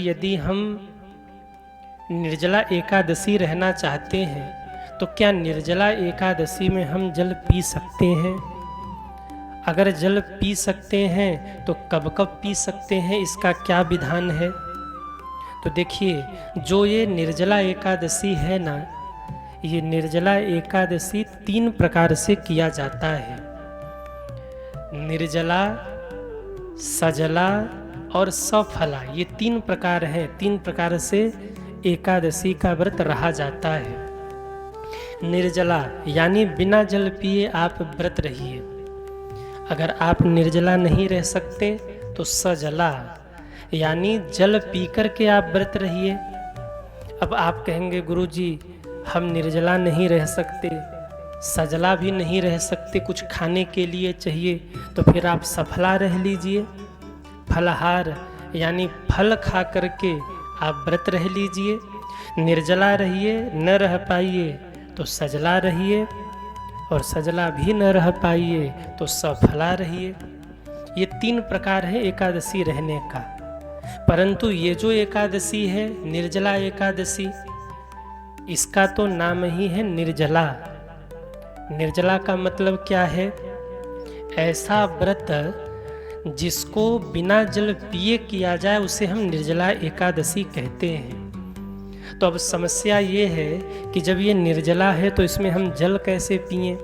यदि हम निर्जला एकादशी रहना चाहते हैं तो क्या निर्जला एकादशी में हम जल पी सकते हैं? अगर जल पी सकते हैं तो कब कब पी सकते हैं, इसका क्या विधान है? तो देखिए, जो ये निर्जला एकादशी है ना, ये निर्जला एकादशी 3 प्रकार से किया जाता है। निर्जला, सजला और सफला, ये 3 प्रकार हैं। 3 प्रकार से एकादशी का व्रत रहा जाता है। निर्जला यानी बिना जल पिए आप व्रत रहिए। अगर आप निर्जला नहीं रह सकते तो सजला यानी जल पी कर के आप व्रत रहिए। अब आप कहेंगे गुरुजी हम निर्जला नहीं रह सकते, सजला भी नहीं रह सकते, कुछ खाने के लिए चाहिए, तो फिर आप सफला रह लीजिए। फलहार यानी फल खा करके आप व्रत रह लीजिए। निर्जला रहिए, न रह पाइए तो सजला रहिए, और सजला भी न रह पाइए तो सफला रहिए। ये 3 प्रकार है एकादशी रहने का। परंतु ये जो एकादशी है निर्जला एकादशी, इसका तो नाम ही है निर्जला। निर्जला का मतलब क्या है? ऐसा व्रत जिसको बिना जल पिए किया जाए उसे हम निर्जला एकादशी कहते हैं। तो अब समस्या ये है कि जब ये निर्जला है तो इसमें हम जल कैसे पिएं?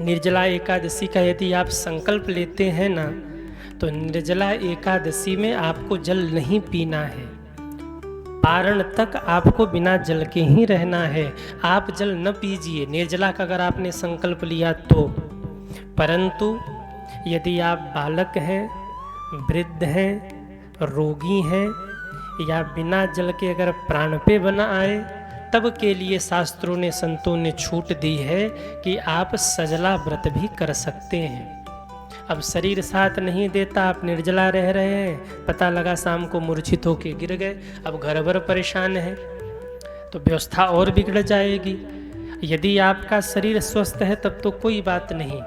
निर्जला एकादशी का यदि आप संकल्प लेते हैं ना, तो निर्जला एकादशी में आपको जल नहीं पीना है। पारण तक आपको बिना जल के ही रहना है। आप जल न पीजिए निर्जला का अगर आपने संकल्प लिया तो। परंतु यदि आप बालक हैं, वृद्ध हैं, रोगी हैं, या बिना जल के अगर प्राण पे बना आए, तब के लिए शास्त्रों ने, संतों ने छूट दी है कि आप सजला व्रत भी कर सकते हैं। अब शरीर साथ नहीं देता, आप निर्जला रह रहे हैं, पता लगा शाम को मूर्छित होके गिर गए, अब घर भर परेशान है, तो व्यवस्था और बिगड़ जाएगी। यदि आपका शरीर स्वस्थ है तब तो कोई बात नहीं,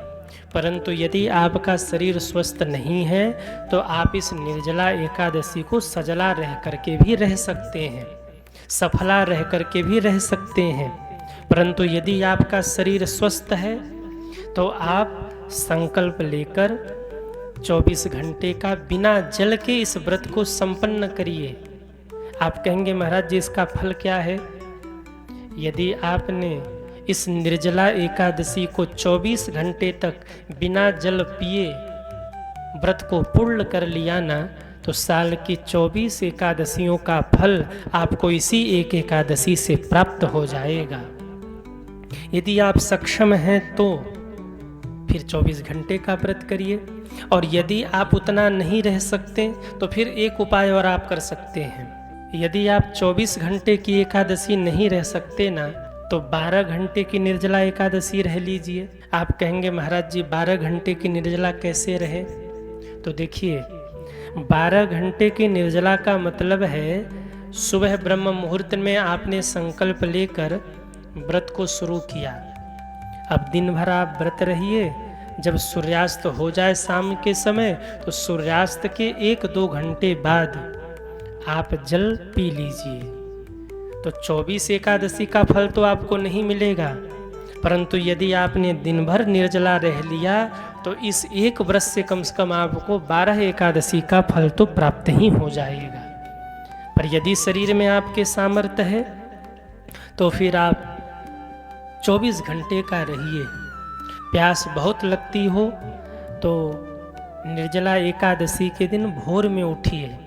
परंतु यदि आपका शरीर स्वस्थ नहीं है तो आप इस निर्जला एकादशी को सजला रह करके भी रह सकते हैं, सफला रह करके भी रह सकते हैं। परंतु यदि आपका शरीर स्वस्थ है तो आप संकल्प लेकर 24 घंटे का बिना जल के इस व्रत को संपन्न करिए। आप कहेंगे महाराज जी इसका फल क्या है? यदि आपने इस निर्जला एकादशी को 24 घंटे तक बिना जल पिए व्रत को पूर्ण कर लिया ना, तो साल की 24 एकादशियों का फल आपको इसी एक एकादशी से प्राप्त हो जाएगा। यदि आप सक्षम हैं तो फिर 24 घंटे का व्रत करिए, और यदि आप उतना नहीं रह सकते तो फिर एक उपाय और आप कर सकते हैं। यदि आप 24 घंटे की एकादशी नहीं रह सकते ना, तो 12 घंटे की निर्जला एकादशी रह लीजिए। आप कहेंगे महाराज जी 12 घंटे की निर्जला कैसे रहे? तो देखिए, 12 घंटे की निर्जला का मतलब है सुबह ब्रह्म मुहूर्त में आपने संकल्प लेकर व्रत को शुरू किया। अब दिन भर आप व्रत रहिए, जब सूर्यास्त हो जाए शाम के समय, तो सूर्यास्त के 1-2 घंटे बाद आप जल पी लीजिए। तो 24 एकादशी का फल तो आपको नहीं मिलेगा, परंतु यदि आपने दिन भर निर्जला रह लिया तो इस एक व्रत से कम आपको 12 एकादशी का फल तो प्राप्त ही हो जाएगा। पर यदि शरीर में आपके सामर्थ्य है तो फिर आप 24 घंटे का रहिए। प्यास बहुत लगती हो तो निर्जला एकादशी के दिन भोर में उठिए,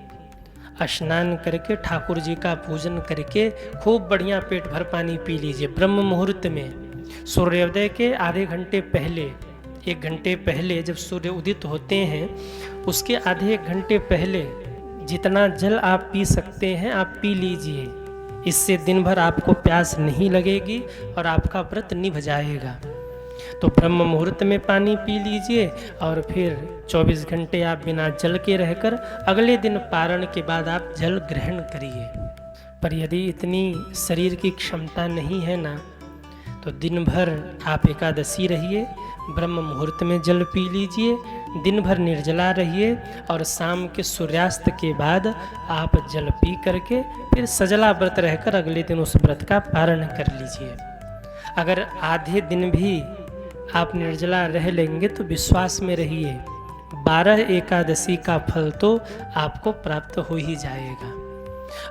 स्नान करके ठाकुर जी का पूजन करके खूब बढ़िया पेट भर पानी पी लीजिए। ब्रह्म मुहूर्त में सूर्योदय के आधे घंटे पहले, 1 घंटे पहले जब सूर्य उदित होते हैं, उसके आधे 1 घंटे पहले जितना जल आप पी सकते हैं आप पी लीजिए। इससे दिन भर आपको प्यास नहीं लगेगी और आपका व्रत निभ जाएगा। तो ब्रह्म मुहूर्त में पानी पी लीजिए, और फिर 24 घंटे आप बिना जल के रहकर अगले दिन पारण के बाद आप जल ग्रहण करिए। पर यदि इतनी शरीर की क्षमता नहीं है ना, तो दिन भर आप एकादशी रहिए, ब्रह्म मुहूर्त में जल पी लीजिए, दिन भर निर्जला रहिए और शाम के सूर्यास्त के बाद आप जल पी करके फिर सजला व्रत रहकर अगले दिन उस व्रत का पारण कर लीजिए। अगर आधे दिन भी आप निर्जला रह लेंगे तो विश्वास में रहिए 12 एकादशी का फल तो आपको प्राप्त हो ही जाएगा।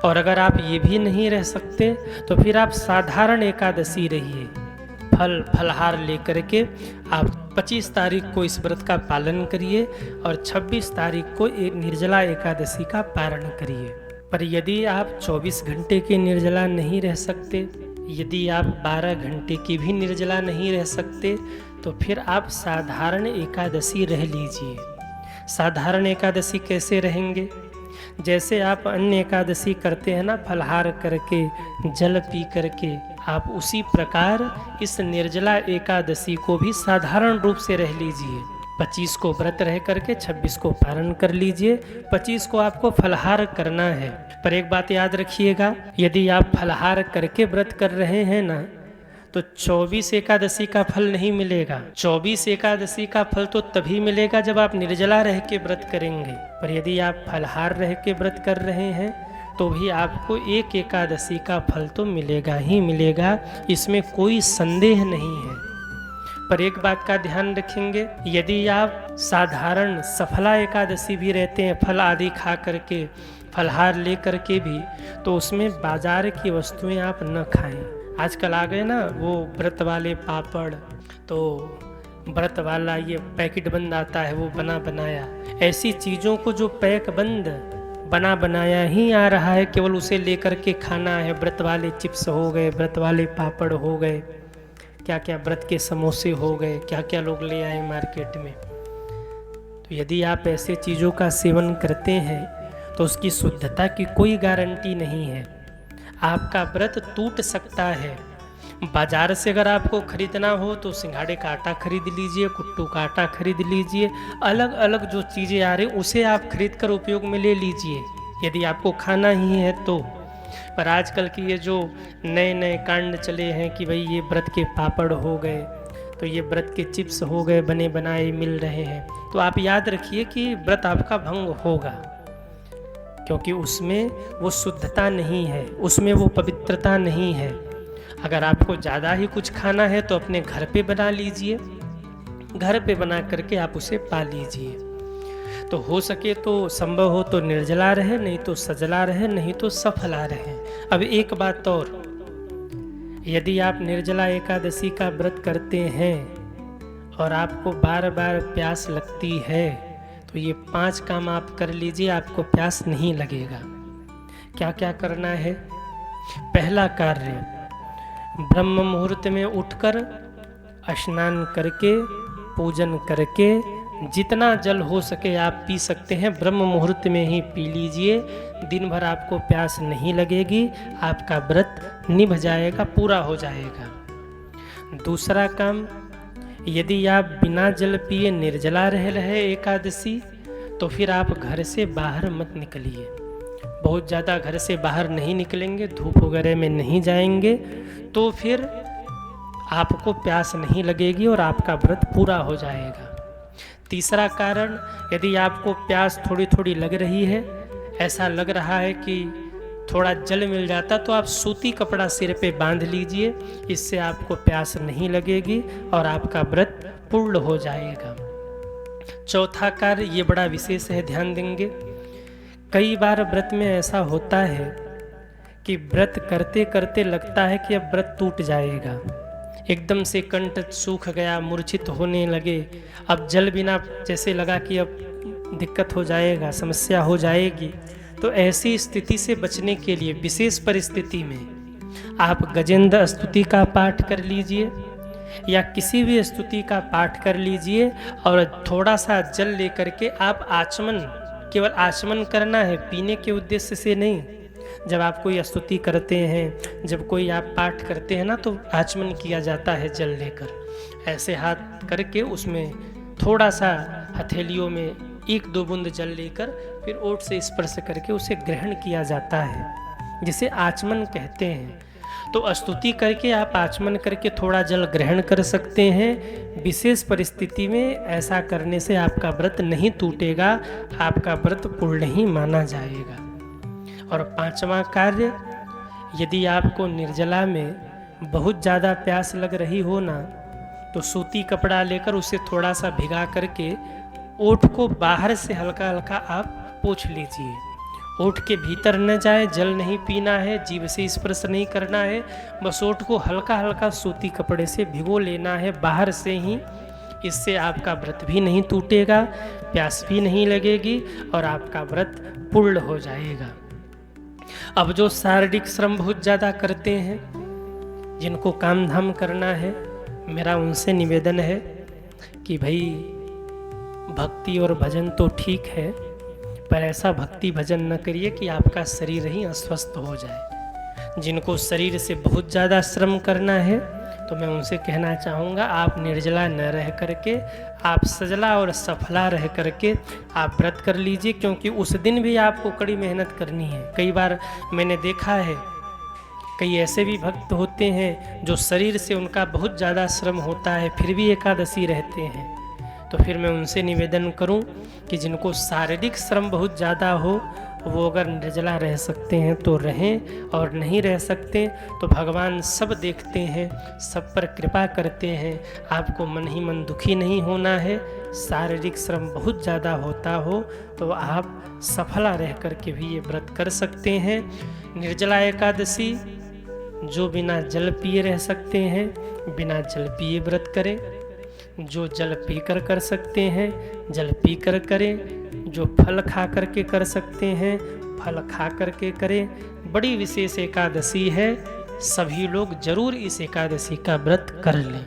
और अगर आप ये भी नहीं रह सकते तो फिर आप साधारण एकादशी रहिए, फलहार लेकर के आप 25 तारीख को इस व्रत का पालन करिए और 26 तारीख को एक निर्जला एकादशी का पारण करिए। पर यदि आप 24 घंटे की निर्जला नहीं रह सकते, यदि आप 12 घंटे की भी निर्जला नहीं रह सकते, तो फिर आप साधारण एकादशी रह लीजिए। साधारण एकादशी कैसे रहेंगे? जैसे आप अन्य एकादशी करते हैं ना, फलहार करके जल पी करके, आप उसी प्रकार इस निर्जला एकादशी को भी साधारण रूप से रह लीजिए। 25 को व्रत रह करके 26 को पारण कर लीजिए। 25 को आपको फलहार करना है। पर एक बात याद रखिएगा, यदि आप फलहार करके व्रत कर रहे हैं ना, तो 24 एकादशी का फल नहीं मिलेगा। 24 एकादशी का फल तो तभी मिलेगा जब आप निर्जला रह के व्रत करेंगे। पर यदि आप फलहार रह के व्रत कर रहे हैं तो भी आपको एक एकादशी का फल तो मिलेगा ही मिलेगा, इसमें कोई संदेह नहीं है। पर एक बात का ध्यान रखेंगे, यदि आप साधारण सफला एकादशी भी रहते हैं, फल आदि खा करके, फलहार ले करके भी, तो उसमें बाजार की वस्तुएं आप न खाएं। आजकल आ गए ना वो व्रत वाले पापड़, तो व्रत वाला ये पैकेट बंद आता है वो बना बनाया, ऐसी चीज़ों को जो पैक बंद बना बनाया ही आ रहा है, केवल उसे लेकर के खाना है। व्रत वाले चिप्स हो गए, व्रत वाले पापड़ हो गए, क्या क्या व्रत के समोसे हो गए, क्या क्या लोग ले आए मार्केट में। तो यदि आप ऐसे चीज़ों का सेवन करते हैं तो उसकी शुद्धता की कोई गारंटी नहीं है। आपका व्रत टूट सकता है। बाजार से अगर आपको खरीदना हो तो सिंघाड़े का आटा खरीद लीजिए, कुट्टू का आटा खरीद लीजिए, अलग अलग जो चीज़ें आ रही उसे आप खरीद कर उपयोग में ले लीजिए यदि आपको खाना ही है तो। पर आजकल की ये जो नए नए कांड चले हैं कि भाई ये व्रत के पापड़ हो गए, तो ये व्रत के चिप्स हो गए, बने बनाए मिल रहे हैं, तो आप याद रखिए कि व्रत आपका भंग होगा, क्योंकि उसमें वो शुद्धता नहीं है, उसमें वो पवित्रता नहीं है। अगर आपको ज़्यादा ही कुछ खाना है तो अपने घर पे बना लीजिए, घर पे बना करके आप उसे पा लीजिए। तो हो सके तो संभव हो तो निर्जला रहे, नहीं तो सजला रहे, नहीं तो सफला रहे। अब एक बात और, यदि आप निर्जला एकादशी का व्रत करते हैं और आपको बार बार प्यास लगती है तो ये 5 काम आप कर लीजिए, आपको प्यास नहीं लगेगा। क्या क्या करना है? पहला कार्य, ब्रह्म मुहूर्त में उठकर स्नान करके पूजन करके जितना जल हो सके आप पी सकते हैं, ब्रह्म मुहूर्त में ही पी लीजिए। दिन भर आपको प्यास नहीं लगेगी, आपका व्रत निभ जाएगा, पूरा हो जाएगा। दूसरा काम, यदि आप बिना जल पिए निर्जला रह रहे एकादशी, तो फिर आप घर से बाहर मत निकलिए। बहुत ज़्यादा घर से बाहर नहीं निकलेंगे, धूप वगैरह में नहीं जाएंगे, तो फिर आपको प्यास नहीं लगेगी और आपका व्रत पूरा हो जाएगा। तीसरा कारण, यदि आपको प्यास थोड़ी थोड़ी लग रही है, ऐसा लग रहा है कि थोड़ा जल मिल जाता, तो आप सूती कपड़ा सिर पे बांध लीजिए, इससे आपको प्यास नहीं लगेगी और आपका व्रत पूर्ण हो जाएगा। चौथा कार्य, ये बड़ा विशेष है, ध्यान देंगे। कई बार व्रत में ऐसा होता है कि व्रत करते करते लगता है कि अब व्रत टूट जाएगा, एकदम से कंठ सूख गया, मूर्छित होने लगे, अब जल बिना जैसे लगा कि अब दिक्कत हो जाएगा, समस्या हो जाएगी। तो ऐसी स्थिति से बचने के लिए विशेष परिस्थिति में आप गजेंद्र स्तुति का पाठ कर लीजिए या किसी भी स्तुति का पाठ कर लीजिए और थोड़ा सा जल लेकर के आप आचमन, केवल आचमन करना है, पीने के उद्देश्य से नहीं। जब आप कोई स्तुति करते हैं, जब कोई आप पाठ करते हैं ना, तो आचमन किया जाता है जल लेकर। ऐसे हाथ करके उसमें थोड़ा सा हथेलियों में 1-2 बूंद जल लेकर फिर ओठ से स्पर्श करके उसे ग्रहण किया जाता है, जिसे आचमन कहते हैं। तो स्तुति करके आप आचमन करके थोड़ा जल ग्रहण कर सकते हैं। विशेष परिस्थिति में ऐसा करने से आपका व्रत नहीं टूटेगा, आपका व्रत पूर्ण ही माना जाएगा। और पांचवा कार्य, यदि आपको निर्जला में बहुत ज़्यादा प्यास लग रही हो ना, तो सूती कपड़ा लेकर उसे थोड़ा सा भिगा करके ओठ को बाहर से हल्का हल्का आप पोंछ लीजिए। ओठ के भीतर न जाए, जल नहीं पीना है, जीभ से स्पर्श नहीं करना है, बस ओठ को हल्का हल्का सूती कपड़े से भिगो लेना है बाहर से ही। इससे आपका व्रत भी नहीं टूटेगा, प्यास भी नहीं लगेगी और आपका व्रत पूर्ण हो जाएगा। अब जो शारीरिक श्रम बहुत ज़्यादा करते हैं, जिनको काम धाम करना है, मेरा उनसे निवेदन है कि भाई भक्ति और भजन तो ठीक है, पर ऐसा भक्ति भजन न करिए कि आपका शरीर ही अस्वस्थ हो जाए। जिनको शरीर से बहुत ज़्यादा श्रम करना है, तो मैं उनसे कहना चाहूँगा, आप निर्जला न रह करके आप सजला और सफला रह करके आप व्रत कर लीजिए, क्योंकि उस दिन भी आपको कड़ी मेहनत करनी है। कई बार मैंने देखा है, कई ऐसे भी भक्त होते हैं जो शरीर से उनका बहुत ज़्यादा श्रम होता है, फिर भी एकादशी रहते हैं। तो फिर मैं उनसे निवेदन करूं कि जिनको शारीरिक श्रम बहुत ज़्यादा हो, वो अगर निर्जला रह सकते हैं तो रहें, और नहीं रह सकते तो भगवान सब देखते हैं, सब पर कृपा करते हैं। आपको मन ही मन दुखी नहीं होना है। शारीरिक श्रम बहुत ज़्यादा होता हो तो आप सफला रह कर के भी ये व्रत कर सकते हैं। निर्जला एकादशी जो बिना जल पिए रह सकते हैं, बिना जल पिए व्रत करें। जो जल पीकर कर सकते हैं, जल पीकर करें। जो फल खा करके कर सकते हैं, फल खा करके करें। बड़ी विशेष एकादशी है, सभी लोग जरूर इस एकादशी का व्रत कर लें।